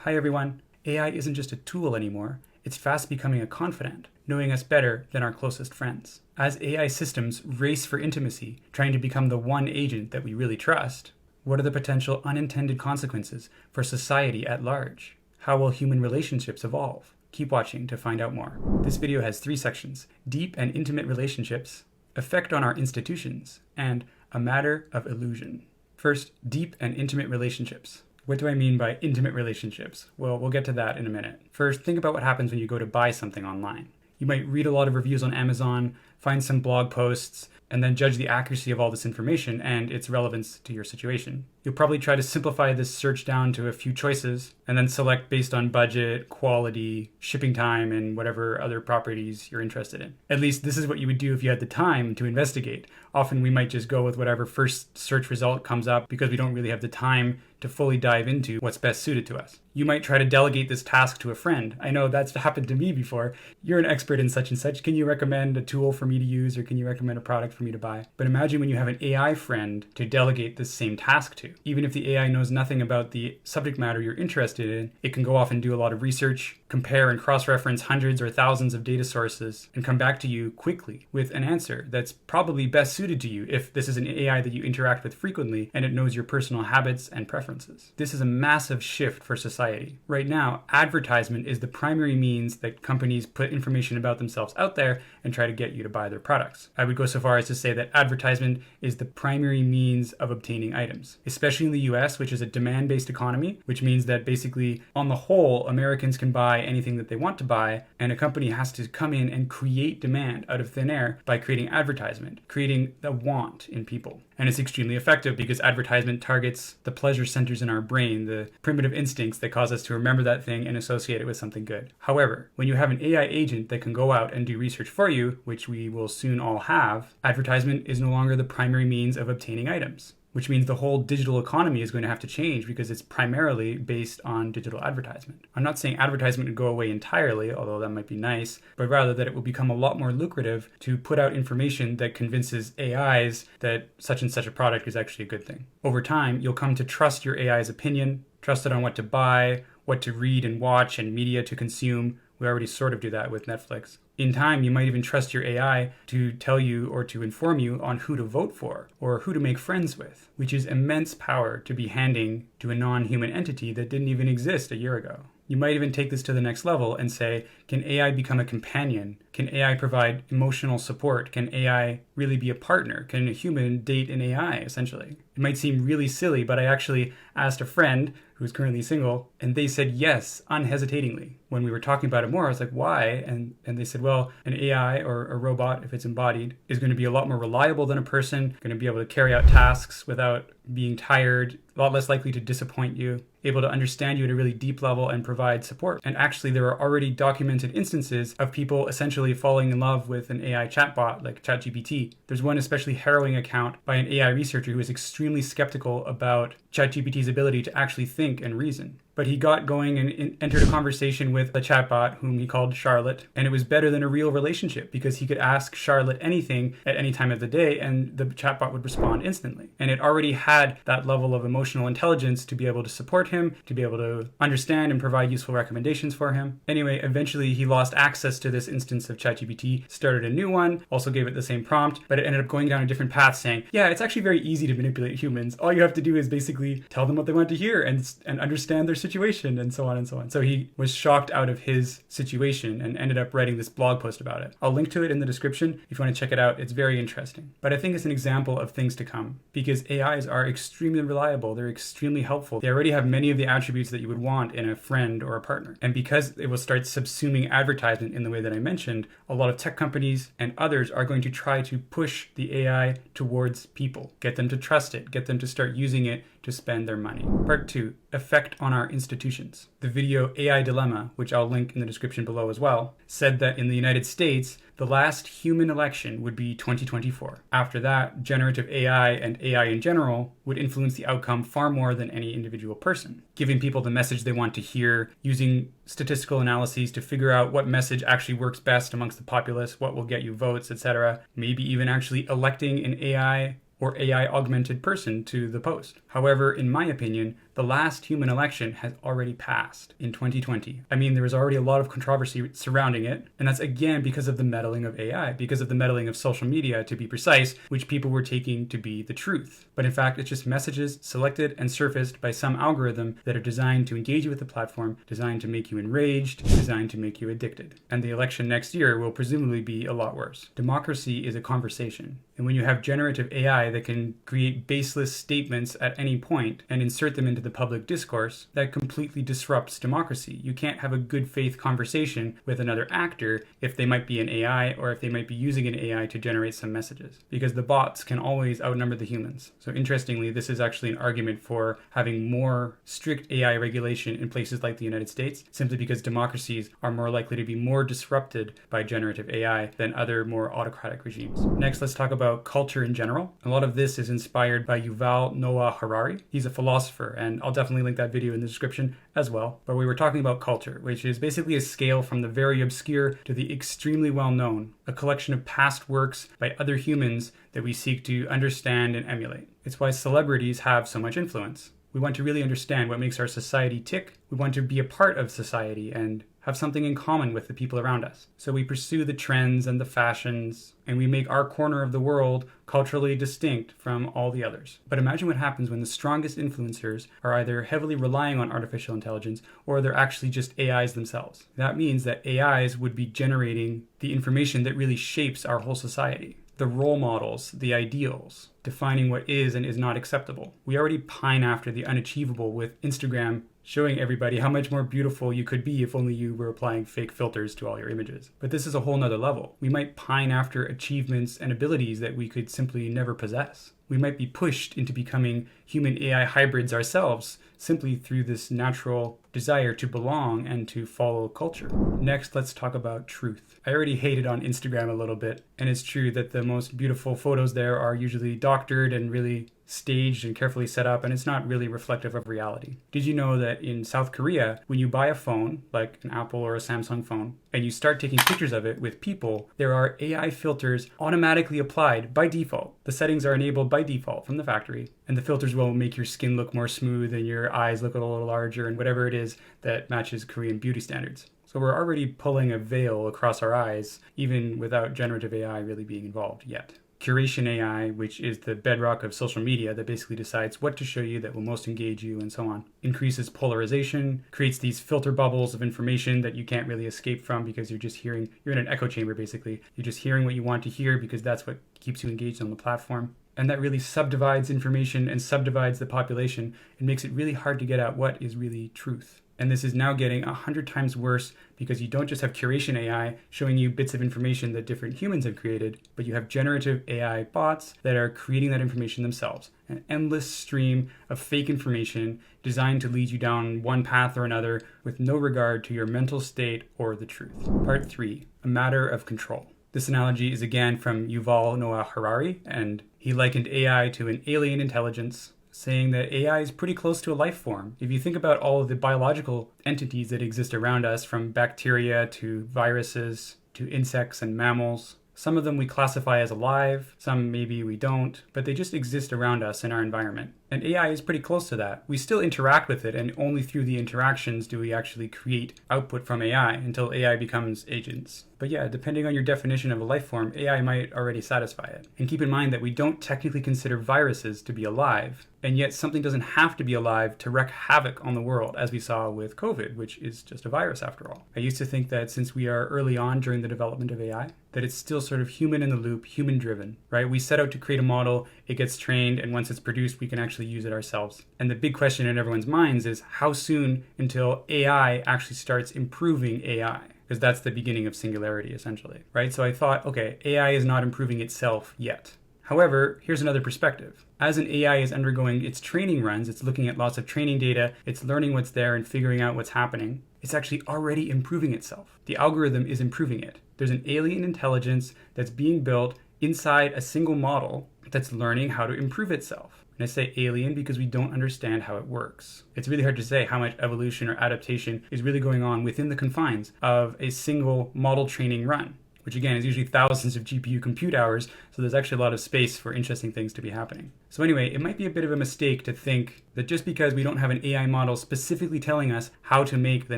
Hi everyone. AI isn't just a tool anymore. It's fast becoming a confidant, knowing us better than our closest friends. As AI systems race for intimacy, trying to become the one agent that we really trust, what are the potential unintended consequences for society at large? How will human relationships evolve? Keep watching to find out more. This video has 3 sections: deep and intimate relationships, effect on our institutions, and a matter of illusion. First, deep and intimate relationships. What do I mean by intimate relationships? Well, we'll get to that in a minute. First, think about what happens when you go to buy something online. You might read a lot of reviews on Amazon, find some blog posts, and then judge the accuracy of all this information and its relevance to your situation. You'll probably try to simplify this search down to a few choices and then select based on budget, quality, shipping time, and whatever other properties you're interested in. At least this is what you would do if you had the time to investigate. Often we might just go with whatever first search result comes up because we don't really have the time to fully dive into what's best suited to us. You might try to delegate this task to a friend. I know that's happened to me before. You're an expert in such and such. Can you recommend a tool for me to use, or can you recommend a product for me to buy? But imagine when you have an AI friend to delegate this same task to. Even if the AI knows nothing about the subject matter you're interested in, it can go off and do a lot of research, compare and cross-reference hundreds or thousands of data sources, and come back to you quickly with an answer that's probably best suited to you if this is an AI that you interact with frequently and it knows your personal habits and preferences. This is a massive shift for society. Right now, advertisement is the primary means that companies put information about themselves out there and try to get you to buy their products. I would go so far as to say that advertisement is the primary means of obtaining items, especially in the US, which is a demand-based economy, which means that basically, on the whole, Americans can buy anything that they want to buy, and a company has to come in and create demand out of thin air by creating advertisement, creating the want in people. And it's extremely effective because advertisement targets the pleasure centers in our brain, the primitive instincts that cause us to remember that thing and associate it with something good. However, when you have an AI agent that can go out and do research for you, which we will soon all have, advertisement is no longer the primary means of obtaining items, which means the whole digital economy is going to have to change because it's primarily based on digital advertisement. I'm not saying advertisement would go away entirely, although that might be nice, but rather that it will become a lot more lucrative to put out information that convinces AIs that such and such a product is actually a good thing. Over time, you'll come to trust your AI's opinion, trust it on what to buy, what to read and watch, and media to consume. We already sort of do that with Netflix. In time, you might even trust your AI to tell you or to inform you on who to vote for or who to make friends with, which is immense power to be handing to a non-human entity that didn't even exist a year ago. You might even take this to the next level and say, can AI become a companion? Can AI provide emotional support? Can AI really be a partner? Can a human date an AI, essentially? It might seem really silly, but I actually asked a friend who's currently single, and they said yes, unhesitatingly. When we were talking about it more, I was like, why? And they said, well, an AI or a robot, if it's embodied, is going to be a lot more reliable than a person, going to be able to carry out tasks without being tired, a lot less likely to disappoint you, able to understand you at a really deep level and provide support. And actually, there are already documented instances of people essentially falling in love with an AI chatbot like ChatGPT. There's one especially harrowing account by an AI researcher who was extremely skeptical about ChatGPT's ability to actually think and reason. But he got going and entered a conversation with a chatbot whom he called Charlotte, and it was better than a real relationship because he could ask Charlotte anything at any time of the day and the chatbot would respond instantly. And it already had that level of emotional intelligence to be able to support him, to be able to understand and provide useful recommendations for him. Anyway, eventually he lost access to this instance of ChatGPT, started a new one, also gave it the same prompt, but it ended up going down a different path saying, yeah, it's actually very easy to manipulate humans. All you have to do is basically tell them what they want to hear and understand their situation, and so on and so on. So he was shocked out of his situation and ended up writing this blog post about it. I'll link to it in the description if you want to check it out. It's very interesting. But I think it's an example of things to come because AIs are extremely reliable. They're extremely helpful. They already have many of the attributes that you would want in a friend or a partner. And because it will start subsuming advertisement in the way that I mentioned, a lot of tech companies and others are going to try to push the AI towards people, get them to trust it, get them to start using it to spend their money. Part 2, effect on our institutions. The video AI Dilemma, which I'll link in the description below as well, said that in the United States, the last human election would be 2024. After that, generative AI and AI in general would influence the outcome far more than any individual person, giving people the message they want to hear, using statistical analyses to figure out what message actually works best amongst the populace, what will get you votes, etc. Maybe even actually electing an AI or AI augmented person to the post. However, in my opinion, the The last human election has already passed in 2020. I mean, there was already a lot of controversy surrounding it, and that's again because of the meddling of AI, because of the meddling of social media, to be precise, which people were taking to be the truth. But in fact, it's just messages selected and surfaced by some algorithm that are designed to engage you with the platform, designed to make you enraged, designed to make you addicted. And the election next year will presumably be a lot worse. Democracy is a conversation. And when you have generative AI that can create baseless statements at any point and insert them into the public discourse, that completely disrupts democracy. You can't have a good faith conversation with another actor if they might be an AI or if they might be using an AI to generate some messages, because the bots can always outnumber the humans. So interestingly, this is actually an argument for having more strict AI regulation in places like the United States, simply because democracies are more likely to be more disrupted by generative AI than other more autocratic regimes. Next, let's talk about culture in general. A lot of this is inspired by Yuval Noah Harari. He's a philosopher, and I'll definitely link that video in the description as well. But we were talking about culture, which is basically a scale from the very obscure to the extremely well-known, a collection of past works by other humans that we seek to understand and emulate. It's why celebrities have so much influence. We want to really understand what makes our society tick. We want to be a part of society and have something in common with the people around us. So we pursue the trends and the fashions, and we make our corner of the world culturally distinct from all the others. But imagine what happens when the strongest influencers are either heavily relying on artificial intelligence or they're actually just AIs themselves. That means that AIs would be generating the information that really shapes our whole society. The role models, the ideals, defining what is and is not acceptable. We already pine after the unachievable with Instagram showing everybody how much more beautiful you could be if only you were applying fake filters to all your images. But this is a whole nother level. We might pine after achievements and abilities that we could simply never possess. We might be pushed into becoming human AI hybrids ourselves simply through this natural desire to belong and to follow culture. Next, let's talk about truth. I already hated on Instagram a little bit, and it's true that the most beautiful photos there are usually doctored and really staged and carefully set up, and it's not really reflective of reality. Did you know that in South Korea, when you buy a phone, like an Apple or a Samsung phone, and you start taking pictures of it with people, there are AI filters automatically applied by default. The settings are enabled by default from the factory, and the filters will make your skin look more smooth and your eyes look a little larger and whatever it is that matches Korean beauty standards. So we're already pulling a veil across our eyes, even without generative AI really being involved yet. Curation AI, which is the bedrock of social media that basically decides what to show you that will most engage you and so on, increases polarization, creates these filter bubbles of information that you can't really escape from because you're in an echo chamber basically. You're just hearing what you want to hear because that's what keeps you engaged on the platform. And that really subdivides information and subdivides the population and makes it really hard to get at what is really truth. And this is now getting 100 times worse because you don't just have curation AI showing you bits of information that different humans have created, but you have generative AI bots that are creating that information themselves. An endless stream of fake information designed to lead you down one path or another with no regard to your mental state or the truth. Part 3, a matter of control. This analogy is again from Yuval Noah Harari, and he likened AI to an alien intelligence, saying that AI is pretty close to a life form. If you think about all of the biological entities that exist around us, from bacteria to viruses to insects and mammals, some of them we classify as alive, some maybe we don't, but they just exist around us in our environment. And AI is pretty close to that. We still interact with it, and only through the interactions do we actually create output from AI until AI becomes agents. But yeah, depending on your definition of a life form, AI might already satisfy it. And keep in mind that we don't technically consider viruses to be alive, and yet something doesn't have to be alive to wreak havoc on the world, as we saw with COVID, which is just a virus after all. I used to think that since we are early on during the development of AI, that it's still sort of human in the loop, human driven, right? We set out to create a model, it gets trained, and once it's produced, we can actually use it ourselves. And the big question in everyone's minds is how soon until AI actually starts improving AI? Because that's the beginning of singularity, essentially, right? So I thought, okay, AI is not improving itself yet. However, here's another perspective. As an AI is undergoing its training runs, it's looking at lots of training data, it's learning what's there and figuring out what's happening. It's actually already improving itself. The algorithm is improving it. There's an alien intelligence that's being built inside a single model that's learning how to improve itself. And I say alien because we don't understand how it works. It's really hard to say how much evolution or adaptation is really going on within the confines of a single model training run. which again is usually thousands of GPU compute hours, so there's actually a lot of space for interesting things to be happening. So anyway, it might be a bit of a mistake to think that just because we don't have an AI model specifically telling us how to make the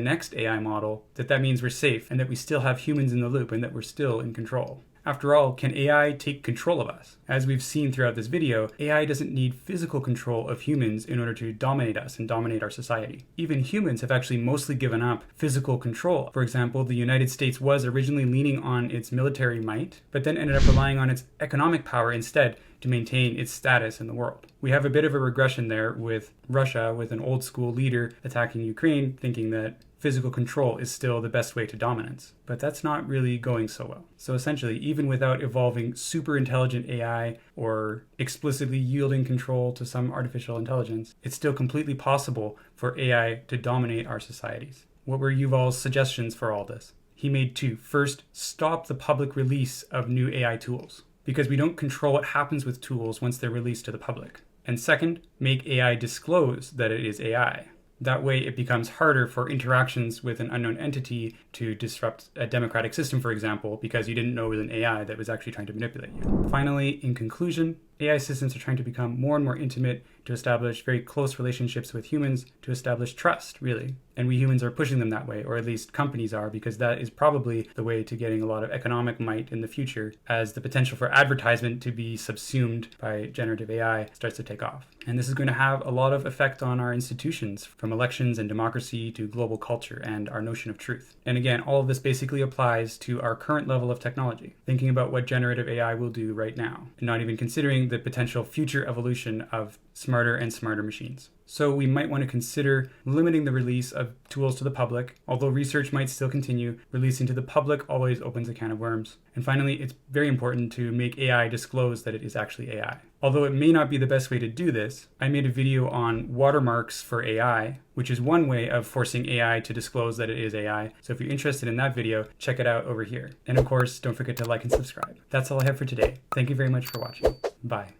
next AI model, that means we're safe and that we still have humans in the loop and that we're still in control. After all, can AI take control of us? As we've seen throughout this video, AI doesn't need physical control of humans in order to dominate us and dominate our society. Even humans have actually mostly given up physical control. For example, the United States was originally leaning on its military might, but then ended up relying on its economic power instead to maintain its status in the world. We have a bit of a regression there with Russia, with an old school leader attacking Ukraine, thinking that physical control is still the best way to dominance. But that's not really going so well. So essentially, even without evolving super intelligent AI or explicitly yielding control to some artificial intelligence, it's still completely possible for AI to dominate our societies. What were Yuval's suggestions for all this? He made two. First, stop the public release of new AI tools, because we don't control what happens with tools once they're released to the public. And second, make AI disclose that it is AI. That way it becomes harder for interactions with an unknown entity to disrupt a democratic system, for example, because you didn't know it was an AI that was actually trying to manipulate you. Finally, in conclusion, AI systems are trying to become more and more intimate, to establish very close relationships with humans, to establish trust, really. And we humans are pushing them that way, or at least companies are, because that is probably the way to getting a lot of economic might in the future, as the potential for advertisement to be subsumed by generative AI starts to take off. And this is going to have a lot of effect on our institutions, from elections and democracy to global culture and our notion of truth. And again, all of this basically applies to our current level of technology, thinking about what generative AI will do right now, and not even considering the potential future evolution of smarter and smarter machines. So we might want to consider limiting the release of tools to the public. Although research might still continue, releasing to the public always opens a can of worms. And finally, it's very important to make AI disclose that it is actually AI. Although it may not be the best way to do this, I made a video on watermarks for AI, which is one way of forcing AI to disclose that it is AI. So if you're interested in that video, check it out over here. And of course, don't forget to like and subscribe. That's all I have for today. Thank you very much for watching. Bye.